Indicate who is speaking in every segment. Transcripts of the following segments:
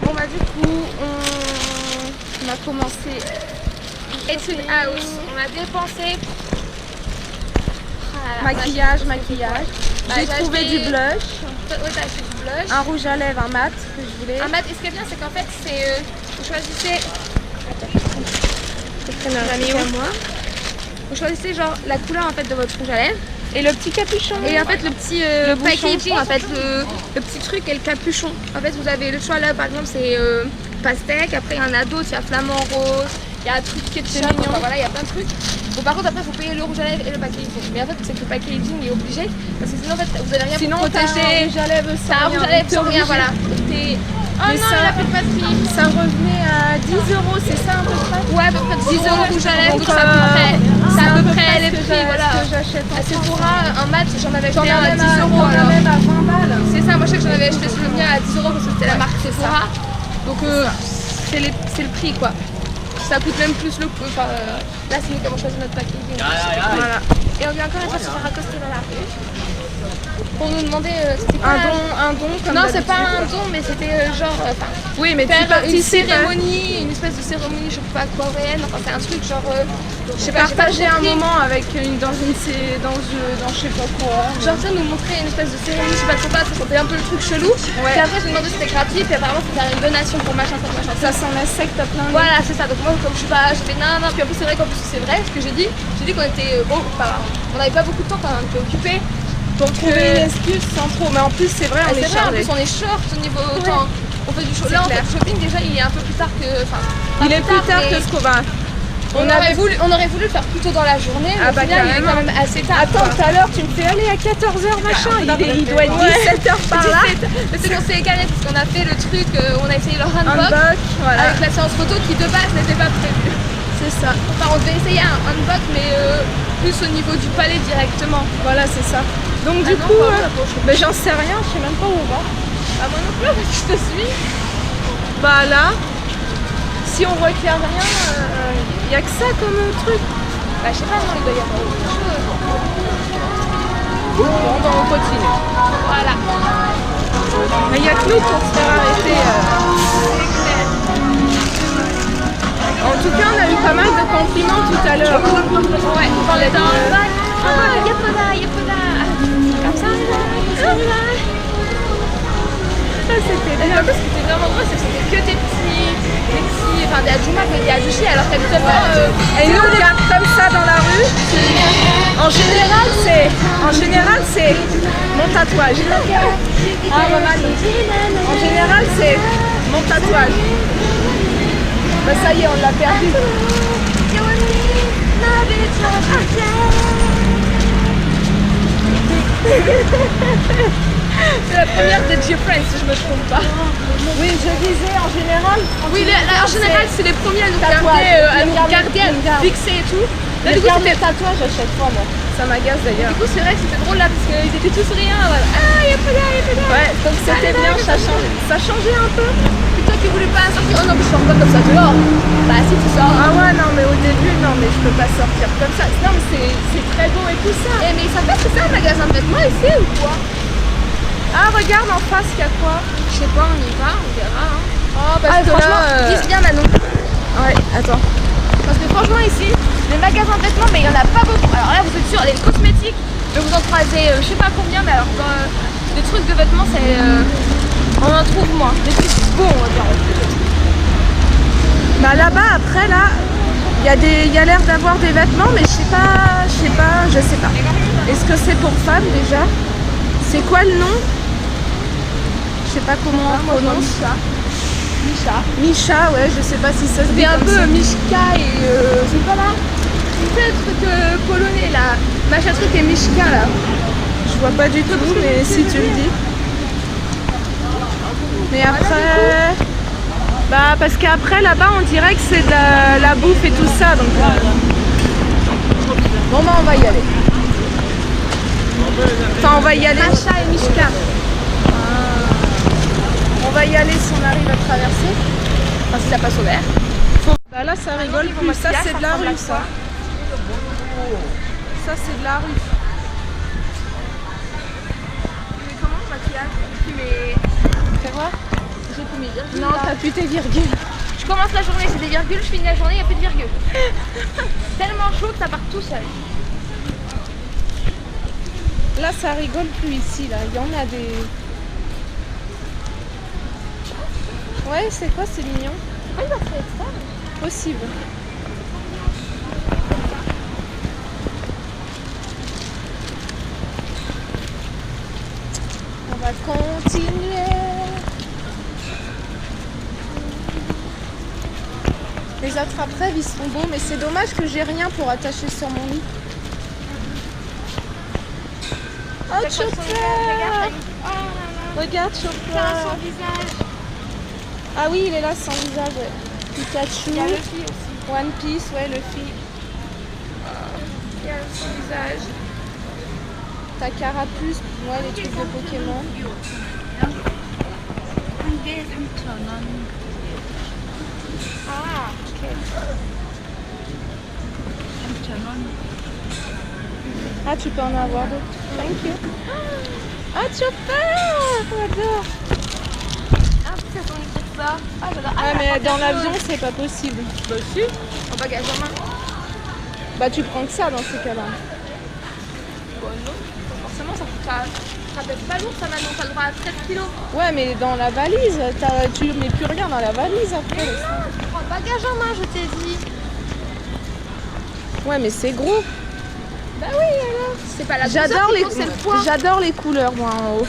Speaker 1: Bon bah du coup on a commencé Etude House, on a dépensé
Speaker 2: Maquillage. J'ai
Speaker 1: j'ai
Speaker 2: trouvé
Speaker 1: acheté-
Speaker 2: du blush,
Speaker 1: Ouais, t'as acheté du blush.
Speaker 2: un rouge à lèvres, un mat que je voulais.
Speaker 1: Un mat, et ce qui est bien c'est qu'en fait c'est vous choisissez vous choisissez genre la couleur en fait de votre rouge à lèvres
Speaker 2: Et le petit capuchon.
Speaker 1: et en fait le petit packaging en fait le petit truc et le capuchon. En fait vous avez le choix là par exemple c'est pastèque, après il y en a d'autres, il y a flamant rose, il y a un truc qui est
Speaker 2: mignon.
Speaker 1: enfin, voilà il y a plein de trucs. Bon par contre après il faut payer le rouge à lèvres et le packaging. Mais en fait c'est que le packaging est obligé parce que sinon en fait vous allez rien
Speaker 2: Sinon,
Speaker 1: pour
Speaker 2: t'as un
Speaker 1: protéger.
Speaker 2: rouge à lèvres sans
Speaker 1: T'as un rouge à lèvres sans rien,
Speaker 2: obligé.
Speaker 1: voilà. Oh
Speaker 2: Mais
Speaker 1: non,
Speaker 2: ça-
Speaker 1: il a plus de batterie.
Speaker 2: Ça revenait à 10 €, c'est ça à peu près?
Speaker 1: Ouais, à peu près 10 € rouge à lèvres, donc
Speaker 2: Donc,
Speaker 1: c'est à peu près les
Speaker 2: ce que
Speaker 1: prix, voilà.
Speaker 2: ce que j'achète en
Speaker 1: À
Speaker 2: France.
Speaker 1: Sephora, un mat, j'en avais
Speaker 2: T'en
Speaker 1: acheté
Speaker 2: as
Speaker 1: un à 10
Speaker 2: même à,
Speaker 1: €.
Speaker 2: t'en as
Speaker 1: alors.
Speaker 2: même à 20 balles.
Speaker 1: C'est ça, moi je sais que j'en avais acheté sur le mien à 10 € parce que c'était la marque Sephora. Donc c'est le prix quoi. Ça coûte même plus le coup. Enfin, là c'est nous qui avons choisi notre packaging.
Speaker 2: Voilà.
Speaker 1: Et on vient encore une fois se faire accoster dans la rue pour nous demander c'était quoi
Speaker 2: Un don comme
Speaker 1: Non, c'est
Speaker 2: d'habitude.
Speaker 1: pas un don, mais c'était genre.
Speaker 2: Oui, mais tu
Speaker 1: Faire une
Speaker 2: participes.
Speaker 1: cérémonie, une espèce de cérémonie, je sais pas coréenne, enfin c'est un truc genre, je sais pas, j'ai pas
Speaker 2: Partager un
Speaker 1: compris.
Speaker 2: moment avec dans je sais pas quoi.
Speaker 1: Genre ça nous montrer une espèce de cérémonie, je sais pas quoi, ça sentait un peu le truc chelou.
Speaker 2: Ouais.
Speaker 1: Puis après j'ai demandé si c'était gratuit, puis apparemment faut faire une donation pour machin, machin.
Speaker 2: Ça sent la secte à plein de.
Speaker 1: Voilà, c'est ça. Donc moi comme je suis pas, j'ai fait non, puis en plus c'est vrai qu'en plus c'est vrai ce que j'ai dit qu'on était, on avait pas beaucoup de temps quand on était occupés. Donc
Speaker 2: Trouver une excuse sans trop. Mais en plus, c'est vrai, on
Speaker 1: c'est
Speaker 2: est
Speaker 1: vrai, en
Speaker 2: chargé.
Speaker 1: plus on est short au niveau temps. On fait du shopping. Là en fait
Speaker 2: clair.
Speaker 1: le shopping déjà il est un peu plus tard que. Enfin, pas
Speaker 2: Il est plus tard
Speaker 1: mais
Speaker 2: que ce qu'on va.
Speaker 1: on aurait voulu le faire plus tôt dans la journée, mais
Speaker 2: Ah
Speaker 1: au
Speaker 2: bah,
Speaker 1: final il est
Speaker 2: carrément.
Speaker 1: quand même assez tard.
Speaker 2: Attends,
Speaker 1: quoi.
Speaker 2: tout à l'heure, tu me fais aller à 14h machin. Il doit être
Speaker 1: Ouais.
Speaker 2: 17h par là.
Speaker 1: Mais c'est qu'on s'est égalé parce qu'on a fait le truc, on a essayé le handbook
Speaker 2: Unbox, voilà.
Speaker 1: avec la séance photo qui de base n'était pas prévue.
Speaker 2: C'est ça.
Speaker 1: Enfin on devait essayer un handbook mais plus au niveau du palais directement.
Speaker 2: Voilà, c'est ça. Donc du
Speaker 1: Ah non,
Speaker 2: coup,
Speaker 1: pas moi,
Speaker 2: ben, j'en sais rien, je sais même pas où on va.
Speaker 1: Ah moi non plus, je te suis.
Speaker 2: Bah là, si on voit qu'il n'y a rien, il n'y a que ça comme truc.
Speaker 1: Bah je sais pas, non, il doit y avoir autre chose.
Speaker 2: Bon, ben, on continue.
Speaker 1: Voilà.
Speaker 2: Mais il n'y a que nous pour se faire arrêter. En tout cas, on a eu pas mal de compliments tout à l'heure.
Speaker 1: Ouais, on est dans le bac. Ah, Yapoda. Comme ça,
Speaker 2: Ça, c'était
Speaker 1: et en plus, ce qui était vraiment drôle, c'est que c'était que des petits, enfin des Adjuma, mais des Adjushi, alors qu'habituellement,
Speaker 2: Et nous, on regarde comme ça dans la rue. En général, c'est mon tatouage. Ah, maman. En général, c'est mon tatouage. Bah, ça y est, on l'a perdu.
Speaker 1: c'est la première des G-Friends, si je me trompe pas.
Speaker 2: Oui, je disais en général.
Speaker 1: Oui, en général, c'est les premiers à nous
Speaker 2: Tatouage.
Speaker 1: garder, à nous fixer et tout. Là, du coup,
Speaker 2: Regarde les
Speaker 1: c'était.
Speaker 2: tatouages à chaque fois, moi. Ça m'agace d'ailleurs.
Speaker 1: Du coup, c'est vrai que c'était drôle là parce qu'ils étaient tous riants. Voilà. Ah, Yapoda.
Speaker 2: Ouais, donc c'était bien, ça changeait un peu.
Speaker 1: C'est toi qui voulais pas sortir. Oh non, mais je sors pas comme ça dehors. Bah, si tu sors.
Speaker 2: Ah ouais, non, mais au début, non, mais je peux pas sortir comme ça. Non, mais c'est très beau et tout ça.
Speaker 1: Eh, mais ça fait que c'est un magasin de vêtements ici ou quoi?
Speaker 2: Ah, regarde en face, il y a quoi?
Speaker 1: Je sais pas, on y va, on verra. Hein.
Speaker 2: Oh, parce que
Speaker 1: franchement,
Speaker 2: là.
Speaker 1: vise bien Manon.
Speaker 2: Ouais, attends.
Speaker 1: Parce que franchement, ici, les magasins de vêtements, mais il y en a pas beaucoup. Alors là, vous êtes sûr, les cosmétiques, vous en croisez je sais pas combien, mais alors des trucs de vêtements, c'est. On en trouve moins. Des trucs beaux, on va dire.
Speaker 2: Bah là-bas, après, là, il y a l'air d'avoir des vêtements, mais je sais pas. Est-ce que c'est pour femmes déjà? C'est quoi le nom? Je sais pas comment on prononce. Misha, ouais, je sais pas si ça se dit
Speaker 1: C'est un
Speaker 2: comme
Speaker 1: peu
Speaker 2: ça.
Speaker 1: Mishka et. C'est pas là? C'est le truc polonais là. Machin truc et Mishka là.
Speaker 2: Je vois pas du tout, mais si tu le dis. Mais après... Bah parce qu'après là-bas on dirait que c'est de la bouffe et tout ça, donc... Bon bah on va y aller. Enfin on va y aller.
Speaker 1: Macha et Mishka.
Speaker 2: On va y aller si on arrive à traverser.
Speaker 1: Enfin, si ça passe au vert.
Speaker 2: Bah là ça rigole plus, ça c'est de la rue ça. Ça c'est de la rue.
Speaker 1: Mais comment le maquillage? là, j'ai plus mes...
Speaker 2: Fais voir.
Speaker 1: J'ai plus mes virgules.
Speaker 2: Non,
Speaker 1: là.
Speaker 2: t'as plus tes virgules.
Speaker 1: Je commence la journée, c'est des virgules, je finis la journée, il n'y a plus de virgules. Tellement chaud que ça part tout seul.
Speaker 2: Là, ça rigole plus ici, là. Il y en a des... Ouais, c'est quoi, c'est mignon.
Speaker 1: Pourquoi il va faire ça?
Speaker 2: Possible. On va continuer. Les attrape-rêves, ils sont beaux, mais c'est dommage que j'ai rien pour attacher sur mon lit. Oh, Chopper! Regarde, Chopper!
Speaker 1: Visage.
Speaker 2: Ah oui, il est là sans visage, ouais. Pikachu,
Speaker 1: Il y a Luffy aussi.
Speaker 2: One Piece, ouais, Luffy.
Speaker 1: Il y a son visage.
Speaker 2: Ta carapuce, ouais, les trucs de Pokémon.
Speaker 1: Ah, ok.
Speaker 2: Ah, tu peux en avoir d'autres. Thank you. Ah, Chopper! J'adore.
Speaker 1: Ah, c'est son lit pour ça. Ah, j'adore.
Speaker 2: Ah,
Speaker 1: la
Speaker 2: mais dans
Speaker 1: panthère
Speaker 2: l'avion,
Speaker 1: rose.
Speaker 2: c'est pas possible.
Speaker 1: Bah si, en bagage en main.
Speaker 2: Bah, tu prends que ça dans ces cas-là.
Speaker 1: Bon non, forcément ça baisse pas lourd ça maintenant, t'as le droit à 13 kilos.
Speaker 2: Ouais, mais dans la valise, tu mets plus rien dans la valise après.
Speaker 1: Prends bagage en main, je t'ai dit.
Speaker 2: Ouais, mais c'est gros.
Speaker 1: Bah oui alors. C'est pas la
Speaker 2: J'adore
Speaker 1: douceur qui compte, c'est le poids.
Speaker 2: j'adore les couleurs, moi, en haut.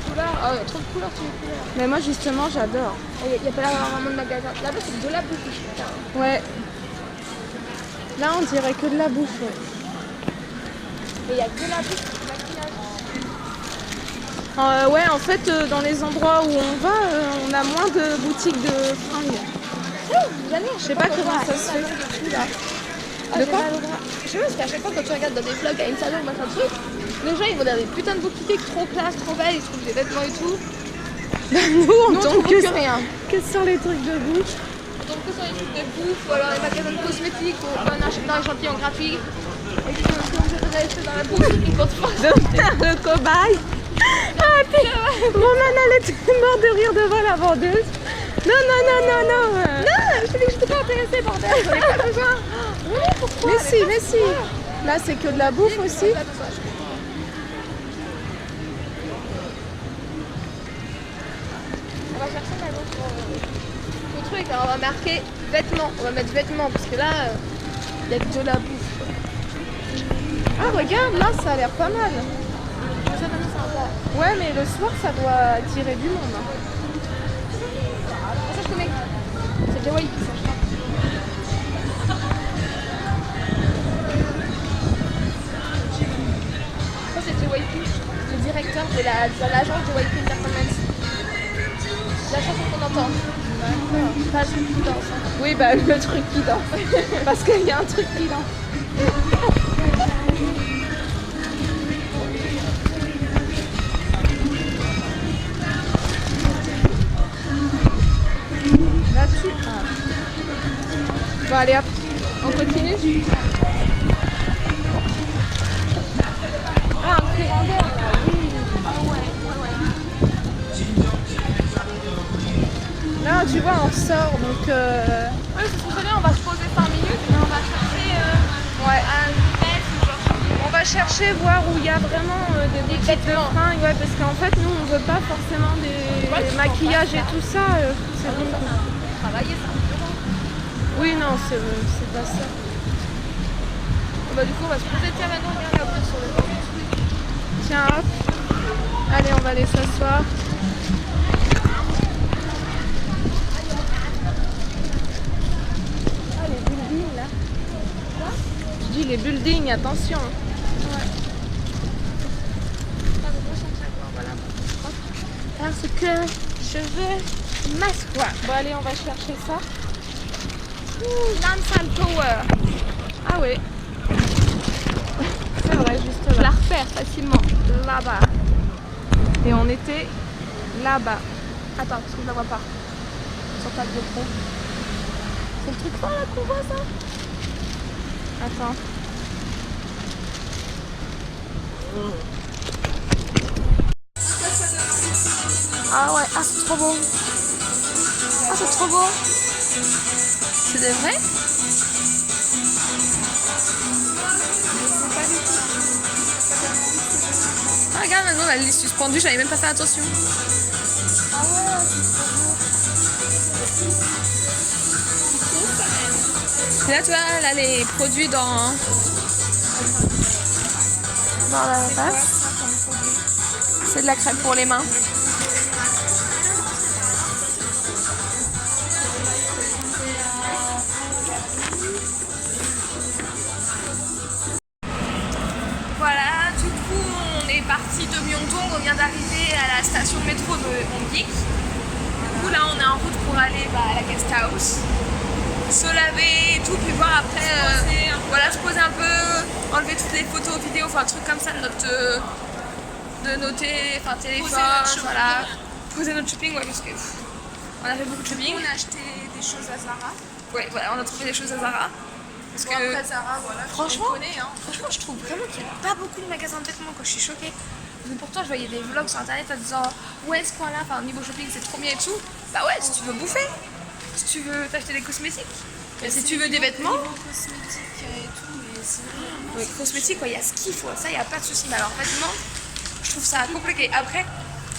Speaker 1: Couleur. Oh, il y a trop de couleurs sur les couleurs.
Speaker 2: Mais moi, justement, j'adore.
Speaker 1: Il n'y a pas là vraiment de magasin. Là-bas c'est de la bouffe. Putain.
Speaker 2: Ouais. Là, on dirait que de la bouffe, ouais.
Speaker 1: Et il y a que la bouffe, du maquillage.
Speaker 2: Ouais, en fait, dans les endroits où on va, on a moins de boutiques de fringues. Je sais pas comment ça se fait. Là. De quoi?
Speaker 1: Je sais pas parce qu'à chaque fois quand tu regardes dans des vlogs à Instagram ou machin truc, les gens ils vont dans des putains de boutiques trop classe, trop belles, ils trouvent des vêtements et tout.
Speaker 2: Nous, on
Speaker 1: Nous on
Speaker 2: tombe
Speaker 1: trouve
Speaker 2: que,
Speaker 1: que rien.
Speaker 2: que sur les trucs de bouffe.
Speaker 1: Donc que ce soit les trucs de bouffe ou alors les magasins de cosmétiques ou un acheteur échantillon gratuit. Et qui sont restés dans la bouffe, ils comptent pas.
Speaker 2: Le cobaye. Ah, Roman, elle était morte de rire devant la vendeuse. Non.
Speaker 1: Non, je te dis que je suis pas intéressée, bordel, j'en ai pas besoin. Oui, pourquoi?
Speaker 2: Mais si. Là, c'est que de la bouffe aussi.
Speaker 1: On va chercher un autre truc, alors on va marquer vêtements. On va mettre vêtements parce que là, il y a que de la bouffe.
Speaker 2: Ah, regarde, là, ça a l'air pas mal.
Speaker 1: Ça, maintenant, c'est un peu...
Speaker 2: Ouais, mais le soir, ça doit attirer du monde. Hein.
Speaker 1: Ah, ça, je connais. C'est Kawaii, ça, je crois. Ça, c'est JYP, le directeur de l'agence JYP Performance. La chanson qu'on entend. D'accord. Pas le truc qui danse. Hein.
Speaker 2: Oui, bah, le truc qui danse. Parce qu'il y a un truc qui danse. Là-dessus. Ah. Bon, allez, hop. On continue.
Speaker 1: Ah, un courant d'air là, oui. Ah ouais.
Speaker 2: Là, tu vois, on ressort, donc...
Speaker 1: Oui, c'est ce qu'on fait, on va se poser 5 minutes et on va chercher
Speaker 2: Ouais.
Speaker 1: un veste ou genre.
Speaker 2: On va chercher, voir où il y a vraiment des boutiques de
Speaker 1: vêtements.
Speaker 2: fringues. Ouais, parce qu'en fait, nous, on veut pas forcément
Speaker 1: Ouais,
Speaker 2: des maquillages et tout ça. C'est bon.
Speaker 1: Travailler ça.
Speaker 2: Oui, non, c'est pas ça.
Speaker 1: Bah, du coup, on va se poser. Tiens, maintenant, regarde un peu sur le bord du truc.
Speaker 2: Tiens, hop. Allez, on va aller s'asseoir. Ah, les buildings, là. Quoi? Je dis les buildings, attention.
Speaker 1: Parce que je veux m'asseoir.
Speaker 2: Bon, allez, on va chercher ça.
Speaker 1: Lansal Tower.
Speaker 2: Ah oui. C'est vrai, juste
Speaker 1: Je la
Speaker 2: là.
Speaker 1: repère facilement. Là-bas.
Speaker 2: Et on était là-bas.
Speaker 1: Attends, parce que je la vois pas. Sur ta GoPro. C'est le truc fort là qu'on voit ça?
Speaker 2: Attends.
Speaker 1: Ah ouais, ah c'est trop beau. Ah c'est trop beau. C'est de vrai? Ah regarde maintenant la liste suspendue, j'avais même pas fait attention. Ah ouais, c'est là tu vois, là les produits dans la face. C'est de la crème pour les mains. Voilà, du coup on est parti de Myeongdong, on vient d'arriver à la station de métro de Hongik. Du coup là on est en route pour aller à la guest house, se laver et tout, puis voir après, voilà, se poser un peu, enlever toutes les photos, vidéos, enfin un truc comme ça de notre téléphone, voilà, poser notre shopping, ouais, parce que on a fait beaucoup de shopping.
Speaker 2: On a acheté des choses à Zara.
Speaker 1: Ouais, voilà, on a trouvé des choses à Zara. Parce que
Speaker 2: après Zara, voilà,
Speaker 1: franchement,
Speaker 2: connais, hein.
Speaker 1: franchement, je trouve vraiment qu'il n'y a pas beaucoup de magasins de vêtements, quoi. Je suis choquée. Mais pourtant, je voyais des vlogs sur internet en disant ouais, ce coin-là, enfin, niveau shopping, c'est trop bien et tout. Bah ouais, si tu veux bouffer, si tu veux t'acheter des cosmétiques, et si tu veux des vêtements.
Speaker 2: Cosmétiques et tout, mais c'est rien.
Speaker 1: Oui, cosmétiques, il y a ce qu'il faut, ça, il n'y a pas de souci. Mais alors, vêtements, je trouve ça compliqué. Après,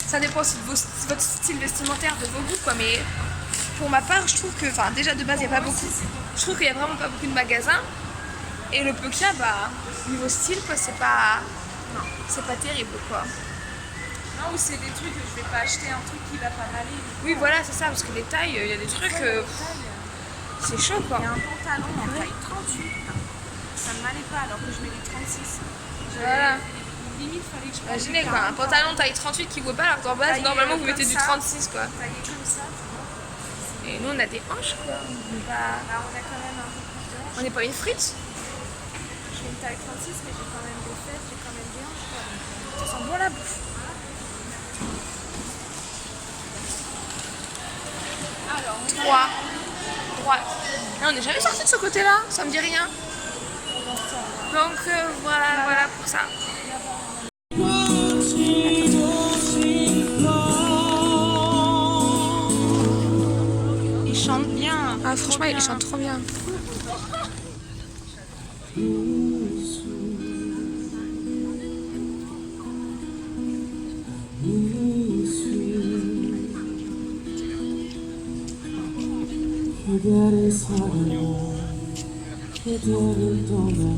Speaker 1: ça dépend aussi de votre style vestimentaire, de vos goûts, quoi. Mais pour ma part, je trouve que, enfin, déjà de base, il n'y a pas beaucoup. Je trouve qu'il n'y a vraiment pas beaucoup de magasins. Et le peu qu'il y a, bah, niveau style, quoi, c'est pas terrible, quoi.
Speaker 2: Non, ou c'est des trucs que je vais pas acheter un truc qui va pas m'aller.
Speaker 1: Oui, voilà, c'est ça, parce que les tailles, il y a des trucs, c'est chaud, quoi.
Speaker 2: Il y a un pantalon en taille 38, ça ne m'allait pas alors que je mets les 36.
Speaker 1: Voilà.
Speaker 2: Limite, fallait que je
Speaker 1: Imaginez, quoi, un pantalon taille 38 qui vaut pas, alors qu'en base,
Speaker 2: taillé,
Speaker 1: normalement, vous mettez
Speaker 2: comme
Speaker 1: du
Speaker 2: ça.
Speaker 1: 36, quoi.
Speaker 2: Taillé comme ça.
Speaker 1: Et nous, on a des hanches, quoi.
Speaker 2: Bah, on a quand même un peu plus de hanches.
Speaker 1: On n'est pas une frite.
Speaker 2: J'ai une taille 36, mais j'ai quand même des fesses, j'ai quand même des hanches, quoi.
Speaker 1: Ça sent bon la bouffe.
Speaker 2: Alors,
Speaker 1: 3. Droite. On n'est jamais sorti de ce côté-là, ça me dit rien. Donc voilà pour ça.
Speaker 2: ils chantent bien.
Speaker 1: Ah franchement, il chante trop bien.
Speaker 3: 그대를 사랑해 그대를 떠나가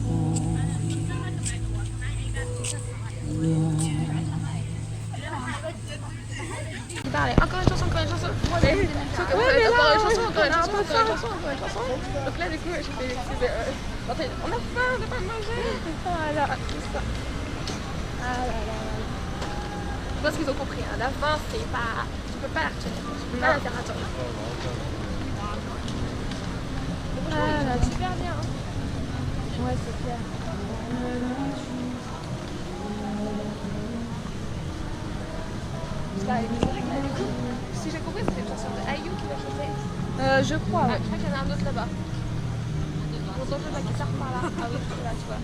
Speaker 1: Allez, encore une chanson, encore une chanson. Ouais, mais là, encore une chanson, encore une chanson, encore une chanson, encore une chanson. Donc là, du coup, j'ai fait on a faim, on n'a pas mangé. Voilà, c'est ça. Ah là là. Je pense qu'ils ont compris, hein. La faim, c'est pas... Tu peux pas la retenir. Tu peux pas la faire attendre. Ah là, super bien. Hein. Ouais, c'est clair. Là, du coup, si j'ai compris, c'est une chanson de IU qui l'a chantée. Je crois, ouais. Je crois qu'il y en a un autre là-bas. J'entends juste la guitare par là. Ah oui, là, tu vois.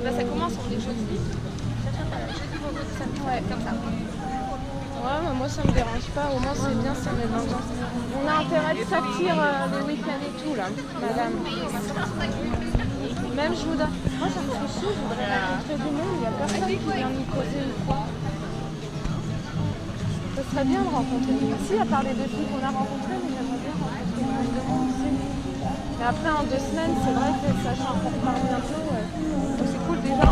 Speaker 1: Là, ça commence, on est jeudi. Jeudi, vendredi, samedi, ouais, comme ça.
Speaker 4: Ouais, mais moi ça me dérange pas, au moins c'est bien, ça met de l'ambiance. On a intérêt de sortir le week-end et tout là, madame. Même je voudrais. Moi ça me fait chier, je voudrais rencontrer du monde, il n'y a personne qui vient nous causer ou quoi. Ce serait bien de rencontrer. Si, à part les deux filles qu'on a rencontrées, mais j'aimerais bien rencontrer plus de monde aussi. Mais après en 2 semaines, c'est vrai que ça change pour parler un peu. Ouais. Donc c'est cool déjà,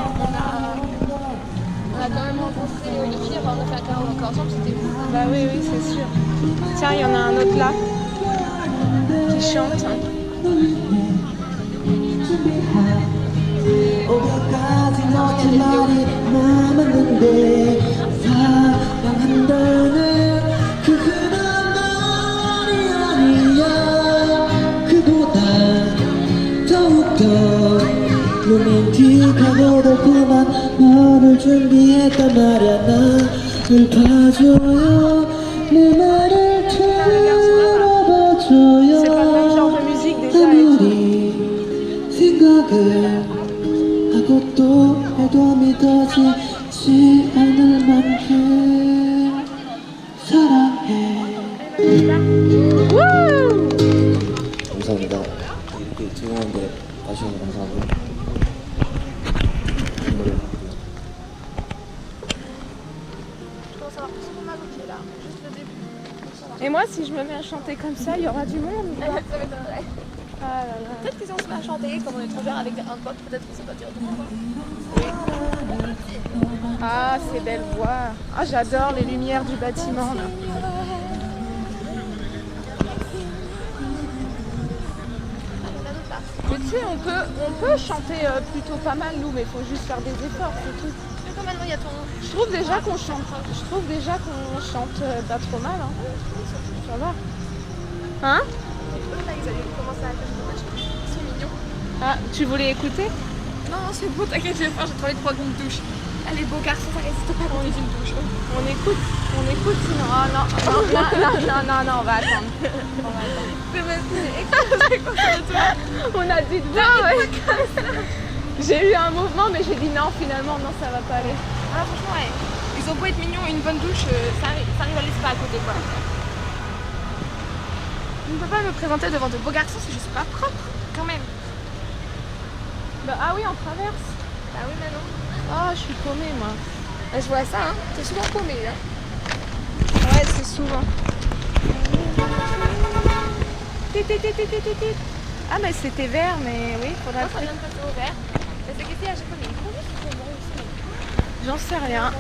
Speaker 1: On a quand même rencontré Olivier, on a fait un karaoké ensemble, c'était cool.
Speaker 4: Bah oui, oui, c'est sûr. Tiens, il y en a un autre là qui chante.
Speaker 3: 오가까지 너의 말이 남았는데 사랑한다는 그 흔한 말이 아니야 그보다 더욱더 로맨틱하고 달콤한 너를 준비했단 말야 나를 봐줘요 내 말을 들어봐줘요
Speaker 4: C'est pas le même genre de musique déjà et tout.
Speaker 3: 아무리 생각을 하고 또 해도 믿어지지 않을 만큼 사랑
Speaker 1: en savoir plus sur Mago qui est là, juste le début.
Speaker 4: Et moi, si je me mets à chanter comme ça, il y aura du monde.
Speaker 1: Ça m'étonnerait.
Speaker 4: Ah là là.
Speaker 1: Peut-être que si on se met à chanter, comme on est étrangère avec un pote, peut-être que ça va dire du monde.
Speaker 4: Ah, ces belles voix. Ah, j'adore les lumières du bâtiment là. Mais tu sais, on peut chanter plutôt pas mal nous, mais il faut juste faire des efforts, c'est tout.
Speaker 1: Mais comme maintenant il y a ton.
Speaker 4: Je trouve déjà qu'on chante pas trop mal. Hein. Ça va. Hein?
Speaker 1: Eux là, ils allaient commencer à faire des choses. Ils sont mignons.
Speaker 4: Ah, tu voulais écouter?
Speaker 1: Non, c'est beau, t'inquiète, je vais faire, j'ai trop envie de prendre une douche. Allez, beaux garçons, ça résiste pas dans les une douche.
Speaker 4: On écoute sinon. Ah non, on va attendre. On a dit de ouais. J'ai eu un mouvement, mais j'ai dit non, finalement, non, ça va pas aller.
Speaker 1: Ah, franchement, ouais. Ils ont beau être mignons, une bonne douche, ça rivalise pas à côté, quoi. Je ne peux pas me présenter devant de beaux garçons si je suis pas propre, quand même.
Speaker 4: Bah, ah oui, on traverse.
Speaker 1: Bah oui, mais non.
Speaker 4: Oh, je suis paumée, moi.
Speaker 1: Je vois ça, hein. T'es souvent paumé, hein.
Speaker 4: Ouais, c'est souvent. Ah, mais c'était vert, mais oui, faudrait.
Speaker 1: Moi, ça vient de passer au vert. Mais c'est qu'ici, à chaque fois, il y a une grosse.
Speaker 4: J'en sais rien.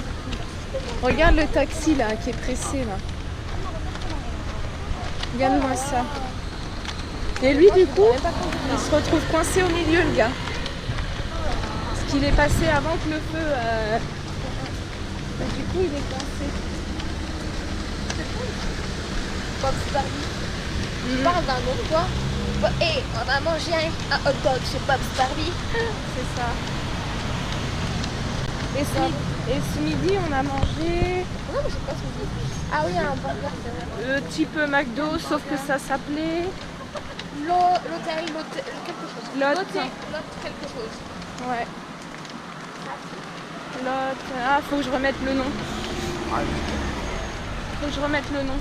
Speaker 4: Regarde le taxi là, qui est pressé là. Regarde-moi ça. Et lui, du coup, il se retrouve coincé au milieu, le gars. Parce qu'il est passé avant que le feu. Du coup, il est coincé.
Speaker 1: Bob's Barbie. Tu parles d'un nom, quoi. Et on a mangé un hot dog chez Bob's Barbie.
Speaker 4: C'est ça. Et ce midi, on a mangé
Speaker 1: Non, mais je sais pas ce que c'est. Ah oui, un burger, c'est vrai.
Speaker 4: type McDo, sauf que ça s'appelait
Speaker 1: L'hôtel, quelque chose.
Speaker 4: Lot.
Speaker 1: Lot quelque chose.
Speaker 4: Ouais. Lot. Ah, faut que je remette le nom. Faut que je remette le nom.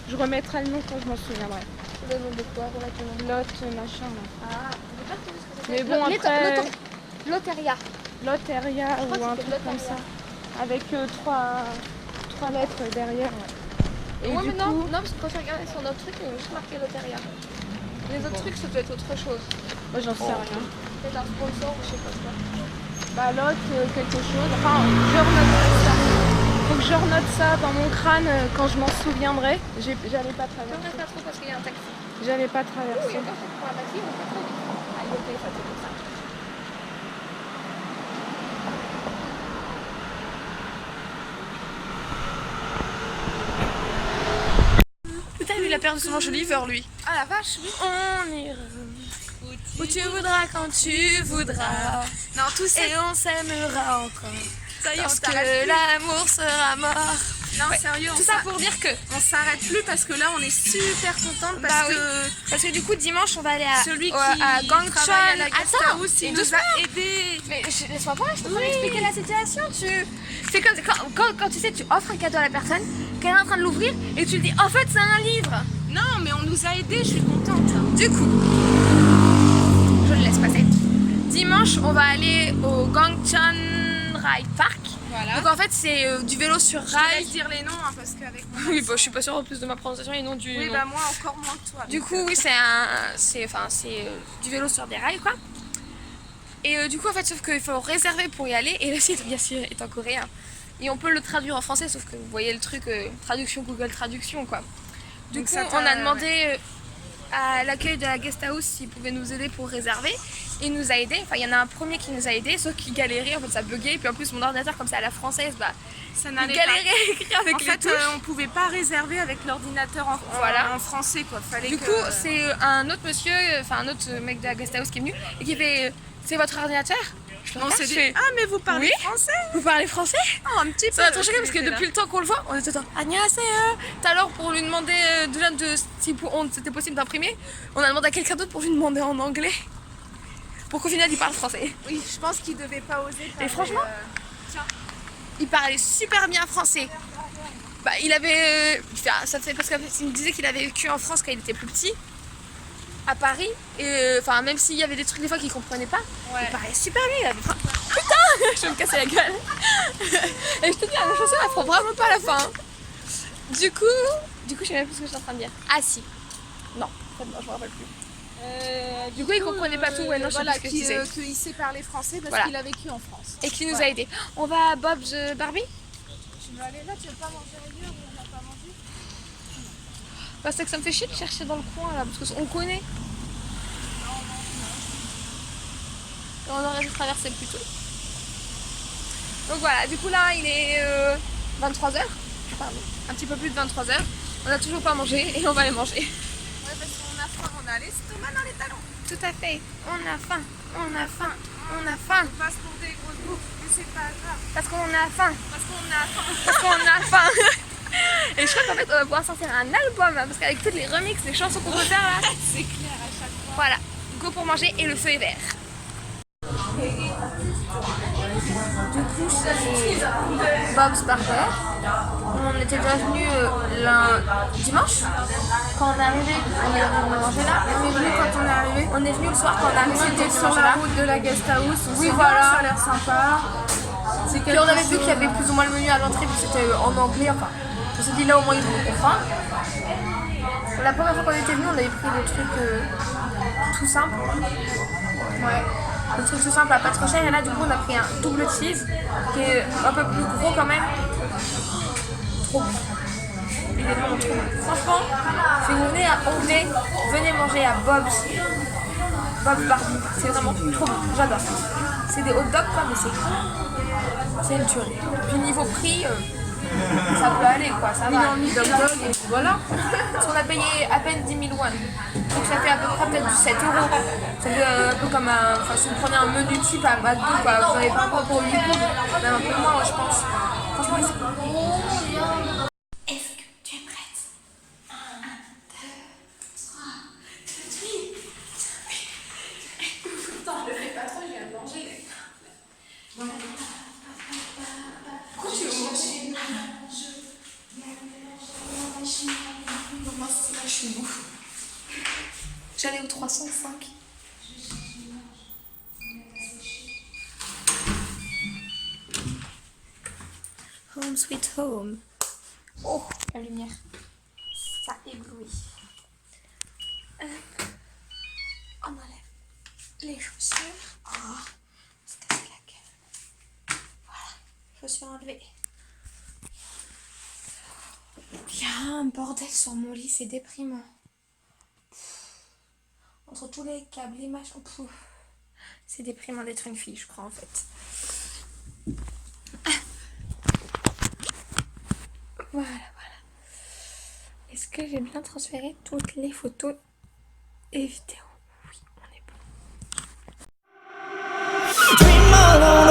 Speaker 4: Je remettrai le nom quand je m'en souviendrai.
Speaker 1: Le nom de quoi, relativement.
Speaker 4: Lot, machin là.
Speaker 1: Ah, j'ai pas retenu ce que
Speaker 4: Mais
Speaker 1: c'était.
Speaker 4: bon, après.
Speaker 1: Loteria.
Speaker 4: Loteria
Speaker 1: Je crois
Speaker 4: ou un
Speaker 1: que
Speaker 4: truc
Speaker 1: c'était
Speaker 4: comme
Speaker 1: Loteria.
Speaker 4: ça. Avec trois lettres derrière. Ouais. Et
Speaker 1: Ouais,
Speaker 4: du
Speaker 1: mais non,
Speaker 4: coup,
Speaker 1: non, parce que quand j'ai regardé sur notre truc, il y avait juste marqué Loteria. Les autres trucs, ça doit être autre chose.
Speaker 4: moi j'en sais rien.
Speaker 1: Peut-être un sponsor ou je sais pas quoi.
Speaker 4: Bah Lot, quelque chose. Enfin, je renote ça. Faut que je renote ça dans mon crâne quand je m'en souviendrai. J'allais pas
Speaker 1: Je
Speaker 4: traverser.
Speaker 1: regrette pas trop parce qu'il y a un taxi.
Speaker 4: J'allais pas
Speaker 1: Oui,
Speaker 4: traverser.
Speaker 1: encore faut prendre un taxi, on fait trop vite. Ah, il est au téléphone, c'est pour ça. Putain, lui, il a perdu son manche vers lui. Ah la vache, oui.
Speaker 4: On ira
Speaker 1: Où tu voudras, quand tu voudras.
Speaker 2: Non, tout ça.
Speaker 1: Et on s'aimera encore.
Speaker 2: Ça y est, on
Speaker 1: Parce que
Speaker 2: s'arrête plus.
Speaker 1: l'amour sera mort.
Speaker 2: Non,
Speaker 1: Ouais.
Speaker 2: sérieux,
Speaker 1: Tout ça pour dire que.
Speaker 2: on s'arrête plus parce que là, on est super contente parce
Speaker 1: Bah oui.
Speaker 2: que
Speaker 1: Parce que du coup, dimanche, on va aller à,
Speaker 2: celui qui
Speaker 1: à Gangchon.
Speaker 2: travaille à la guest
Speaker 1: Attends,
Speaker 2: house, il
Speaker 1: et
Speaker 2: nous
Speaker 1: doucement.
Speaker 2: a aidés.
Speaker 1: Mais laisse-moi pas, je suis en train d'expliquer la situation. C'est comme quand tu sais, tu offres un cadeau à la personne, qu'elle est en train de l'ouvrir, et tu lui dis en fait, c'est un livre.
Speaker 2: Non, mais on nous a aidés, je suis contente.
Speaker 1: Du coup, je le laisse passer. Dimanche, on va aller au Gangchon Ride Park.
Speaker 2: Voilà.
Speaker 1: Donc en fait, c'est du vélo sur
Speaker 2: Je
Speaker 1: rail.
Speaker 2: laisse dire les noms hein, parce qu'avec moi.
Speaker 1: Oui, bah, je suis pas sûre en plus de ma prononciation et non du
Speaker 2: Oui,
Speaker 1: nom.
Speaker 2: bah moi encore moins que toi.
Speaker 1: Du
Speaker 2: donc,
Speaker 1: coup, oui, c'est du vélo sur des rails, quoi. Et du coup, en fait, sauf qu'il faut réserver pour y aller. Et le site, bien sûr, est en coréen. Et on peut le traduire en français, sauf que vous voyez le truc, traduction Google Traduction, quoi. Du
Speaker 2: Donc
Speaker 1: coup,
Speaker 2: ça
Speaker 1: on a
Speaker 2: t'a-
Speaker 1: demandé à l'accueil de la guest house s'ils pouvaient nous aider pour réserver. Et il nous a aidés. Enfin, il y en a un premier qui nous a aidés, sauf qu'il galérait, en fait, ça buguait. Et puis en plus, mon ordinateur, comme c'est à la française, bah,
Speaker 2: ça
Speaker 1: il
Speaker 2: n'allait
Speaker 1: galérait à écrire avec
Speaker 2: En
Speaker 1: les
Speaker 2: fait,
Speaker 1: touches.
Speaker 2: on pouvait pas réserver avec l'ordinateur
Speaker 1: Voilà.
Speaker 2: en français quoi. Fallait
Speaker 1: Du
Speaker 2: que...
Speaker 1: coup, c'est un autre monsieur, enfin un autre mec de la guest house qui est venu et qui fait c'est votre ordinateur? Je
Speaker 2: on
Speaker 1: regarde,
Speaker 2: s'est
Speaker 1: je
Speaker 2: dit
Speaker 1: fais,
Speaker 2: ah mais vous parlez
Speaker 1: Oui.
Speaker 2: français.
Speaker 1: vous parlez français?
Speaker 2: Oh, un petit peu.
Speaker 1: Ça m'a trop choqué parce que
Speaker 2: Il était
Speaker 1: depuis le temps qu'on le voit, on était tout Agnès tout à l'heure pour lui demander déjà si c'était possible d'imprimer, on a demandé à quelqu'un d'autre pour lui demander en anglais. Pour qu'au final il parle français.
Speaker 2: là. Oui, je pense qu'il devait pas oser. parler,
Speaker 1: franchement,
Speaker 2: tiens.
Speaker 1: Il parlait super bien français. Bah, il avait. Ça fait parce qu'il me disait qu'il avait vécu en France quand il était plus petit. à Paris. Et enfin, même s'il y avait des trucs des fois qu'ils comprenaient pas, il parlait super bien. Il avait... Putain, je vais me casser la gueule. Et je te dis, la chanson elle prend vraiment pas à la fin. Du coup, je sais même plus ce que je suis en train de dire. Ah si. Non, en fait, non, je me rappelle plus. Du coup, il comprenait pas tout. Ouais, non, je sais
Speaker 2: voilà,
Speaker 1: plus ce que je disais.
Speaker 2: qu'il sait parler français parce
Speaker 1: Voilà.
Speaker 2: qu'il a vécu en France.
Speaker 1: Et qui nous a aidés. On va à Bob's Barbie.
Speaker 2: Tu veux aller là, tu veux pas manger ailleurs où on n'a pas mangé?
Speaker 1: Parce que ça me fait chier de chercher dans le coin là, parce qu'on connaît. Et on aurait dû traverser plus tôt. Donc voilà, du coup là il est 23h. Pardon, un petit peu plus de 23h. On n'a toujours pas mangé et on va aller manger.
Speaker 2: Ouais, parce qu'on a faim, on a l'estomac dans les talons.
Speaker 1: Tout à fait, on a faim, on a faim, on a faim.
Speaker 2: On passe pour des grosses bouffes, mais c'est pas grave.
Speaker 1: Parce qu'on a faim,
Speaker 2: Parce qu'on a faim.
Speaker 1: parce qu'on a faim. Et je crois qu'en fait on va pouvoir sortir un album hein, parce qu'avec toutes les remixes, les chansons qu'on peut faire là.
Speaker 2: C'est clair à chaque fois.
Speaker 1: Voilà, go pour manger et le feu est vert. Du coup, c'est Bob's Burger. On était déjà venu dimanche. Quand on est arrivé, on est venu manger là.
Speaker 2: On est venu quand on est arrivé.
Speaker 1: On est venu le soir quand on est arrivé.
Speaker 2: C'était sur
Speaker 1: manger
Speaker 2: la
Speaker 1: là.
Speaker 2: route de la guest house. On
Speaker 1: Oui,
Speaker 2: s'est dit,
Speaker 1: voilà.
Speaker 2: ça a l'air sympa.
Speaker 1: Puis on avait vu qu'il y avait plus ou moins le menu à l'entrée, puis c'était en anglais. Enfin, on s'est dit là au moins ils vont comprendre. La première fois qu'on était venu, on avait pris des trucs tout simples. Ouais. Des trucs tout simples à pas trop cher. Et là, du coup, on a pris un double cheese qui est un peu plus gros quand même. Trop bon. Il est vraiment trop bon. Franchement, si vous venez à Hongrie, venez manger à Bob's Barbie. C'est vraiment trop bon. J'adore. C'est des hot dogs quoi, mais c'est une tuerie. Puis niveau prix, ça peut aller quoi, ça va.
Speaker 2: Et voilà.
Speaker 1: Parce qu'on a payé à peine 10 000 won. Donc ça fait à peu près peut-être du 7 euros. Ça fait un peu comme un. Enfin, si vous prenez un menu type à McDo, quoi, vous n'avez pas encore pour 8 euros. Même un peu moins, moi, je pense. Franchement, c'est cool. Est-ce que tu es prête? 1, 2, 3, 4, 8. Putain, je le fais pas trop, je viens de manger. Pourquoi tu veux manger? Moi, c'est là, je suis mou. J'allais au 305. Home sweet home. Oh, la lumière. Ça éblouit. On enlève les chaussures. Oh, se casser la gueule. Voilà, chaussures enlevées. Il y a un bordel sur mon lit, c'est déprimant. Entre tous les câbles, les machins, c'est déprimant d'être une fille, je crois en fait. Voilà. Est-ce que j'ai bien transféré toutes les photos et vidéos? Oui, on est bon.
Speaker 3: Dream all